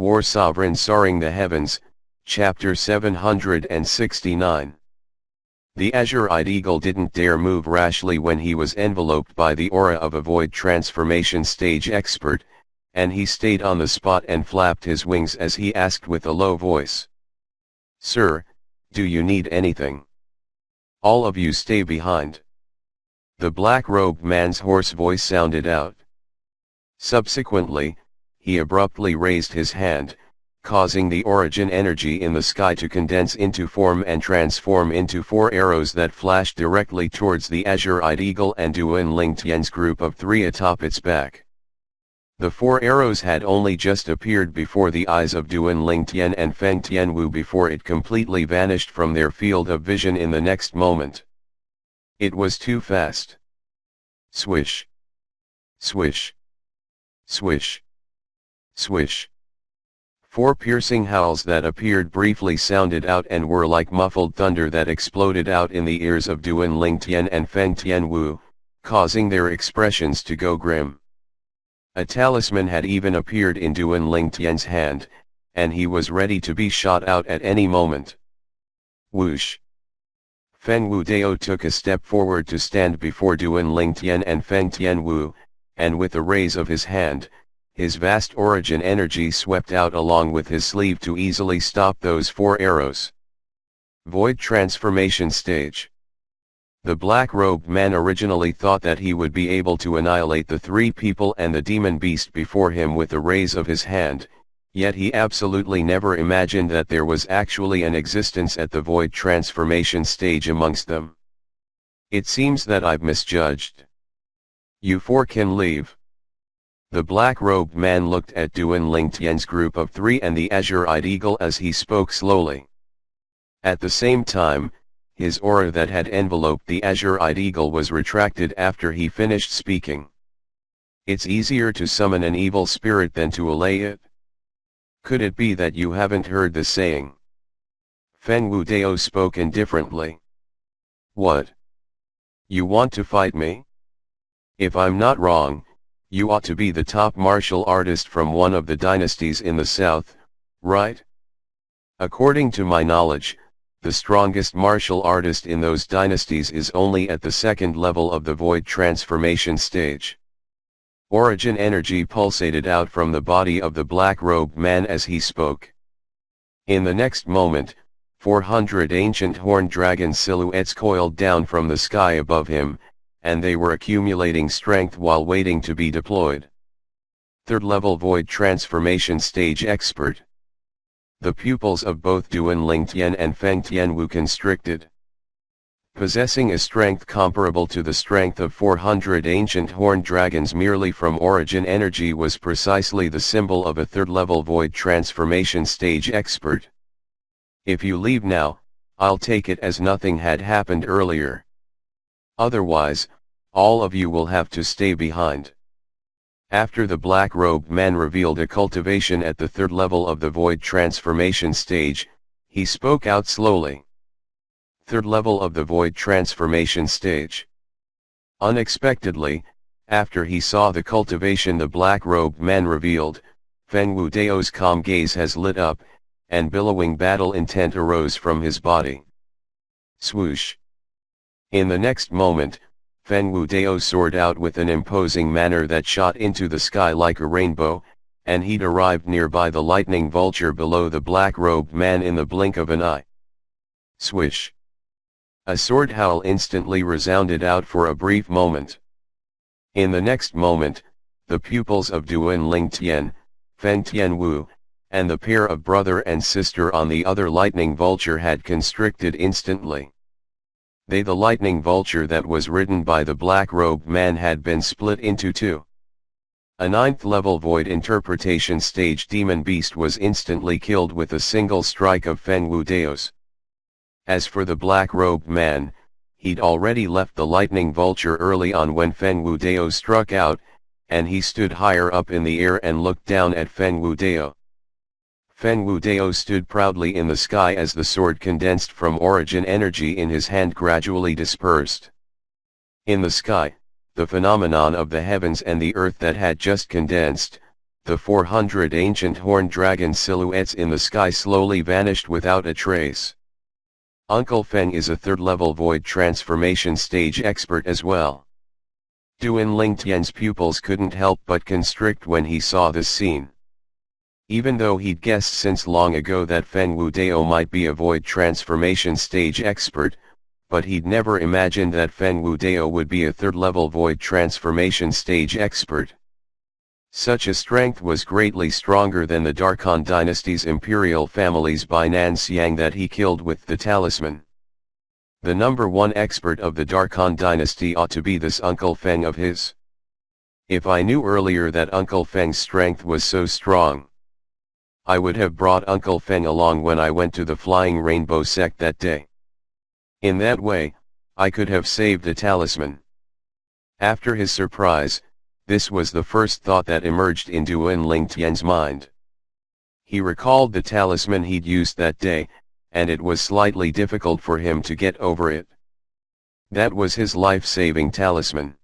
War Sovereign Soaring the Heavens, Chapter 769. The azure-eyed eagle didn't dare move rashly when he was enveloped by the aura of a void transformation stage expert, and he stayed on the spot and flapped his wings as he asked with a low voice. "Sir, do you need anything? All of you stay behind." The black-robed man's hoarse voice sounded out. Subsequently, he abruptly raised his hand, causing the origin energy in the sky to condense into form and transform into 4 arrows that flashed directly towards the azure-eyed eagle and Duan Ling Tian's group of 3 atop its back. The 4 arrows had only just appeared before the eyes of Duan Ling Tian and Feng Tianwu before it completely vanished from their field of vision in the next moment. It was too fast. Swish. Swish. Swish. Swish. 4 piercing howls that appeared briefly sounded out and were like muffled thunder that exploded out in the ears of Duan Ling Tian and Feng Tianwu, causing their expressions to go grim. A talisman had even appeared in Duan Ling Tian's hand, and he was ready to be shot out at any moment. Whoosh! Feng Wudao took a step forward to stand before Duan Ling Tian and Feng Tianwu, and with a raise of his hand, his vast origin energy swept out along with his sleeve to easily stop those 4 arrows. Void transformation stage. The black-robed man originally thought that he would be able to annihilate the 3 people and the demon beast before him with a raise of his hand, yet he absolutely never imagined that there was actually an existence at the void transformation stage amongst them. "It seems that I've misjudged. You 4 can leave." The black-robed man looked at Duan Ling Tian's group of 3 and the azure-eyed eagle as he spoke slowly. At the same time, his aura that had enveloped the azure-eyed eagle was retracted after he finished speaking. "It's easier to summon an evil spirit than to allay it. Could it be that you haven't heard the saying?" Feng Wudao spoke indifferently. "What? You want to fight me? If I'm not wrong, you ought to be the top martial artist from one of the dynasties in the south, right? According to my knowledge, the strongest martial artist in those dynasties is only at the 2nd level of the void transformation stage." Origin energy pulsated out from the body of the black-robed man as he spoke. In the next moment, 400 ancient horned dragon silhouettes coiled down from the sky above him, and they were accumulating strength while waiting to be deployed. 3rd level void transformation stage expert. The pupils of both Duan Ling Tian and Feng Tianwu constricted. Possessing a strength comparable to the strength of 400 ancient horned dragons merely from origin energy was precisely the symbol of a 3rd level void transformation stage expert. "If you leave now, I'll take it as nothing had happened earlier. Otherwise, all of you will have to stay behind." After the black-robed man revealed a cultivation at the 3rd level of the void transformation stage, he spoke out slowly. 3rd level of the void transformation stage. Unexpectedly, after he saw the cultivation the black-robed man revealed, Feng Wudao's calm gaze has lit up, and billowing battle intent arose from his body. Swoosh! In the next moment, Feng Wudao soared out with an imposing manner that shot into the sky like a rainbow, and he'd arrived nearby the lightning vulture below the black-robed man in the blink of an eye. Swish! A sword howl instantly resounded out for a brief moment. In the next moment, the pupils of Duan Ling Tian, Feng Tianwu, and the pair of brother and sister on the other lightning vulture had constricted instantly. The lightning vulture that was ridden by the black-robed man had been split into 2. A 9th level void interpretation stage demon beast was instantly killed with a single strike of Feng Wudao's. As for the black-robed man, he'd already left the lightning vulture early on when Feng Wudao struck out, and he stood higher up in the air and looked down at Feng Wudao. Feng Wudao stood proudly in the sky as the sword condensed from origin energy in his hand gradually dispersed. In the sky, the phenomenon of the heavens and the earth that had just condensed, the 400 ancient horned dragon silhouettes in the sky slowly vanished without a trace. Uncle Feng is a third-level void transformation stage expert as well. Duan Lingtian's pupils couldn't help but constrict when he saw this scene. Even though he'd guessed since long ago that Feng Wudao might be a void transformation stage expert, but he'd never imagined that Feng Wudao would be a third-level void transformation stage expert. Such a strength was greatly stronger than the Darkhan dynasty's imperial families by Nan Xiang that he killed with the talisman. The number one expert of the Darkhan dynasty ought to be this Uncle Feng of his. If I knew earlier that Uncle Feng's strength was so strong, I would have brought Uncle Feng along when I went to the Flying Rainbow sect that day. In that way, I could have saved a talisman. After his surprise, this was the first thought that emerged in Duan Lingtian's mind. He recalled the talisman he'd used that day, and it was slightly difficult for him to get over it. That was his life-saving talisman.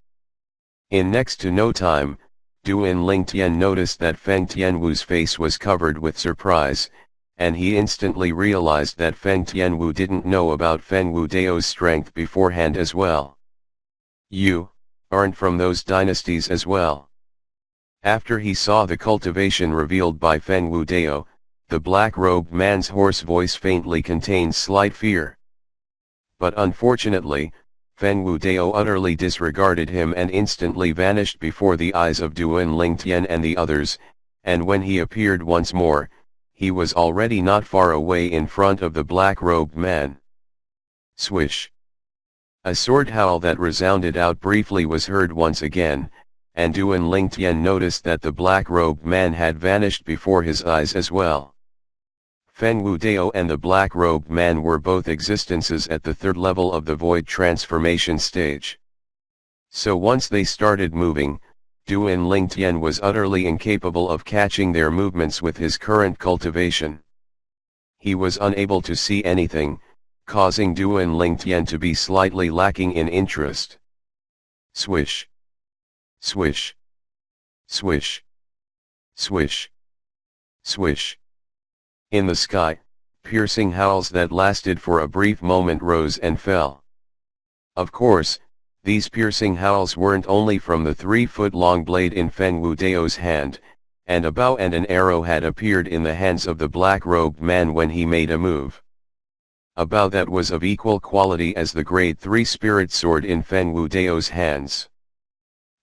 In next to no time, Duan Lingtian noticed that Feng Tianwu's face was covered with surprise, and he instantly realized that Feng Tianwu didn't know about Feng Wudao's strength beforehand as well. You aren't from those dynasties as well. After he saw the cultivation revealed by Feng Wudao, the black-robed man's hoarse voice faintly contained slight fear. But unfortunately, Feng Wudao utterly disregarded him and instantly vanished before the eyes of Duan Lingtian and the others, and when he appeared once more, he was already not far away in front of the black-robed man. Swish! A sword howl that resounded out briefly was heard once again, and Duan Lingtian noticed that the black-robed man had vanished before his eyes as well. Feng Wudao and the black-robed man were both existences at the third level of the void transformation stage. So once they started moving, Duan Lingtian was utterly incapable of catching their movements with his current cultivation. He was unable to see anything, causing Duan Lingtian to be slightly lacking in interest. Swish! Swish! Swish! Swish! Swish! In the sky, piercing howls that lasted for a brief moment rose and fell. Of course, these piercing howls weren't only from the 3-foot-long blade in Feng Wudao's hand, and a bow and an arrow had appeared in the hands of the black-robed man when he made a move. A bow that was of equal quality as the grade 3 spirit sword in Feng Wudao's hands.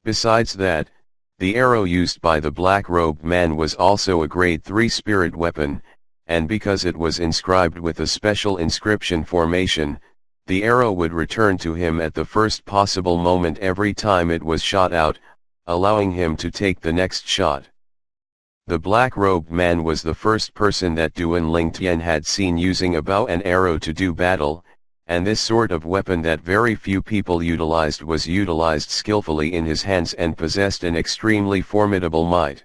Besides that, the arrow used by the black-robed man was also a grade 3 spirit weapon, and because it was inscribed with a special inscription formation, the arrow would return to him at the first possible moment every time it was shot out, allowing him to take the next shot. The black-robed man was the first person that Duan Lingtian had seen using a bow and arrow to do battle, and this sort of weapon that very few people utilized was utilized skillfully in his hands and possessed an extremely formidable might.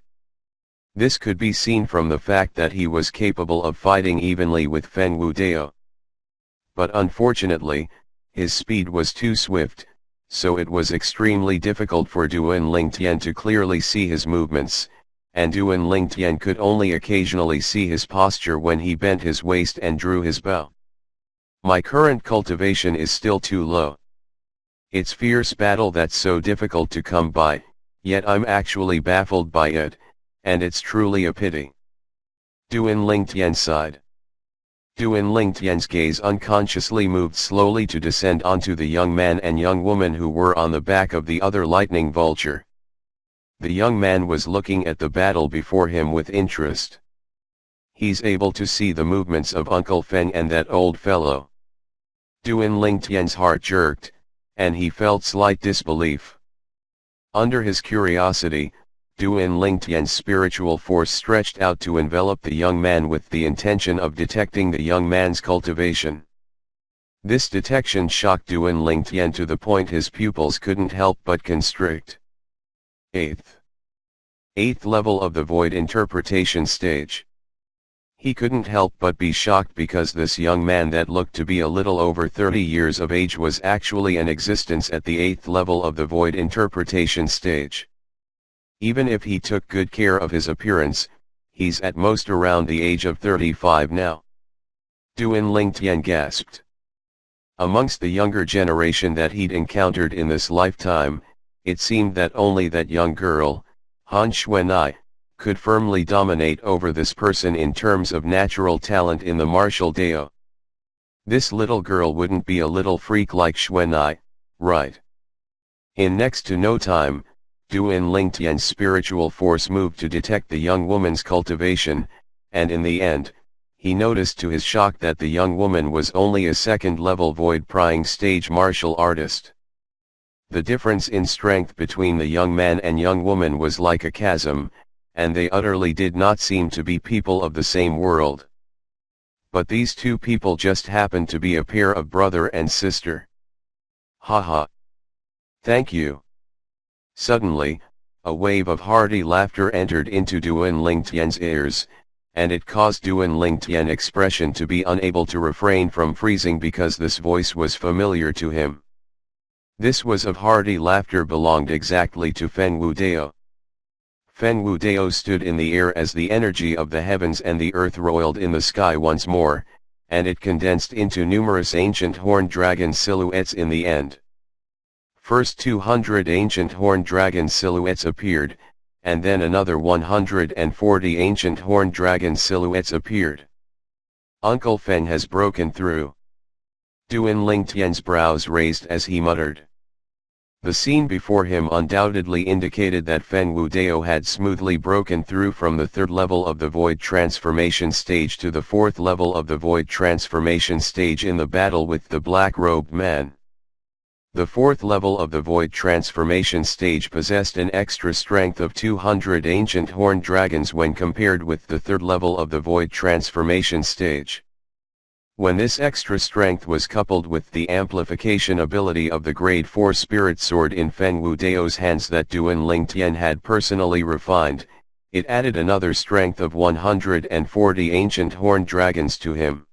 This could be seen from the fact that he was capable of fighting evenly with Feng Wudao. But unfortunately, his speed was too swift, so it was extremely difficult for Duan Lingtian to clearly see his movements, and Duan Lingtian could only occasionally see his posture when he bent his waist and drew his bow. My current cultivation is still too low. It's fierce battle that's so difficult to come by, yet I'm actually baffled by it, and it's truly a pity. Duan Lingtian sighed. Duan Lingtian's gaze unconsciously moved slowly to descend onto the young man and young woman who were on the back of the other lightning vulture. The young man was looking at the battle before him with interest. He's able to see the movements of Uncle Feng and that old fellow. Duan Lingtian's heart jerked, and he felt slight disbelief. Under his curiosity, Duan Lingtian's spiritual force stretched out to envelop the young man with the intention of detecting the young man's cultivation. This detection shocked Duan Lingtian to the point his pupils couldn't help but constrict. Eighth level of the void interpretation stage. He couldn't help but be shocked because this young man that looked to be a little over 30 years of age was actually an existence at the 8th level of the void interpretation stage. Even if he took good care of his appearance, he's at most around the age of 35 now. Duan Lingtian gasped. Amongst the younger generation that he'd encountered in this lifetime, it seemed that only that young girl, Han Xuanai, could firmly dominate over this person in terms of natural talent in the martial Dao. This little girl wouldn't be a little freak like Xuanai, right? In next to no time, Duan Lingtian's spiritual force moved to detect the young woman's cultivation, and in the end, he noticed to his shock that the young woman was only a second-level void-prying stage martial artist. The difference in strength between the young man and young woman was like a chasm, and they utterly did not seem to be people of the same world. But these two people just happened to be a pair of brother and sister. Haha. Thank you. Suddenly, a wave of hearty laughter entered into Duan Lingtian's ears, and it caused Duan Lingtian's expression to be unable to refrain from freezing because this voice was familiar to him. This was of hearty laughter belonged exactly to Feng Wu Dao. Feng Wu Dao stood in the air as the energy of the heavens and the earth roiled in the sky once more, and it condensed into numerous ancient horned dragon silhouettes in the end. First 200 ancient horned dragon silhouettes appeared, and then another 140 ancient horned dragon silhouettes appeared. Uncle Feng has broken through. Duan Lingtian's brows raised as he muttered. The scene before him undoubtedly indicated that Feng Wu Dao had smoothly broken through from the third level of the void transformation stage to the fourth level of the void transformation stage in the battle with the black-robed man. The fourth level of the void transformation stage possessed an extra strength of 200 ancient horned dragons when compared with the third level of the void transformation stage. When this extra strength was coupled with the amplification ability of the Grade 4 Spirit Sword in Feng Wu Dao's hands that Duan Lingtian had personally refined, it added another strength of 140 ancient horned dragons to him.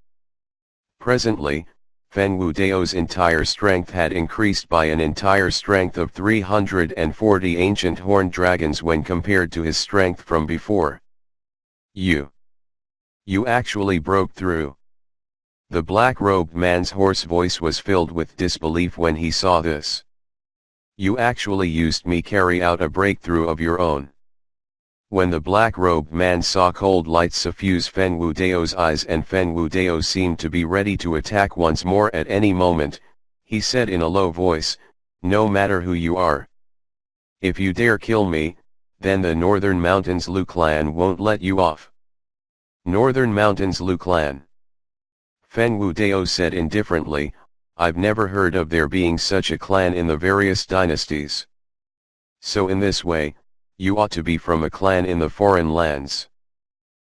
Presently, Feng Wu Dao's entire strength had increased by an entire strength of 340 ancient horned dragons when compared to his strength from before. You actually broke through. The black-robed man's hoarse voice was filled with disbelief when he saw this. You actually used me carry out a breakthrough of your own. When the black-robed man saw cold light suffuse Feng Wu Dao's eyes and Feng Wu Dao seemed to be ready to attack once more at any moment, he said in a low voice, "No matter who you are. If you dare kill me, then the Northern Mountains Lu clan won't let you off." Northern Mountains Lu clan. Feng Wu Dao said indifferently, "I've never heard of there being such a clan in the various dynasties. So in this way, you ought to be from a clan in the foreign lands."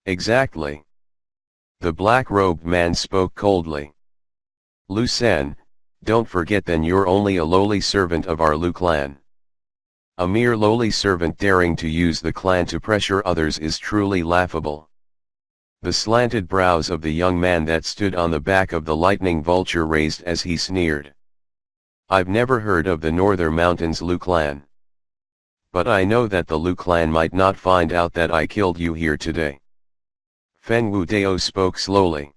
Exactly. The black-robed man spoke coldly. "Lu San, don't forget then you're only a lowly servant of our Lu clan. A mere lowly servant daring to use the clan to pressure others is truly laughable." The slanted brows of the young man that stood on the back of the lightning vulture raised as he sneered. "I've never heard of the Northern Mountains Lu clan. But I know that the Lu clan might not find out that I killed you here today." Feng Wu Dao spoke slowly.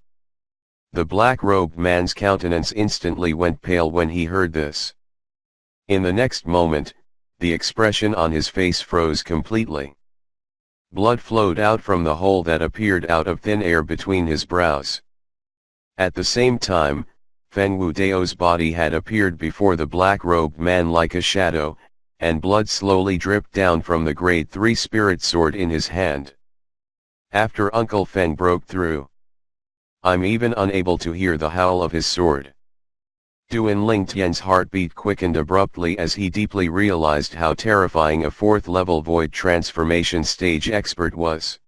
The black-robed man's countenance instantly went pale when he heard this. In the next moment, the expression on his face froze completely. Blood flowed out from the hole that appeared out of thin air between his brows. At the same time, Feng Wu Dao's body had appeared before the black-robed man like a shadow, and blood slowly dripped down from the Grade 3 Spirit Sword in his hand. After Uncle Feng broke through, I'm even unable to hear the howl of his sword. Duan Lingtian's heartbeat quickened abruptly as he deeply realized how terrifying a fourth-level void transformation stage expert was.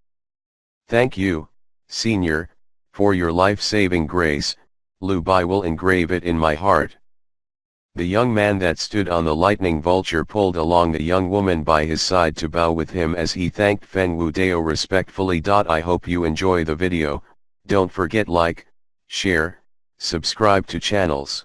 "Thank you, Senior, for your life-saving grace. Lu Bai will engrave it in my heart." The young man that stood on the lightning vulture pulled along the young woman by his side to bow with him as he thanked Feng Wu Dao respectfully. I hope you enjoy the video. Don't forget like, share, subscribe to channels.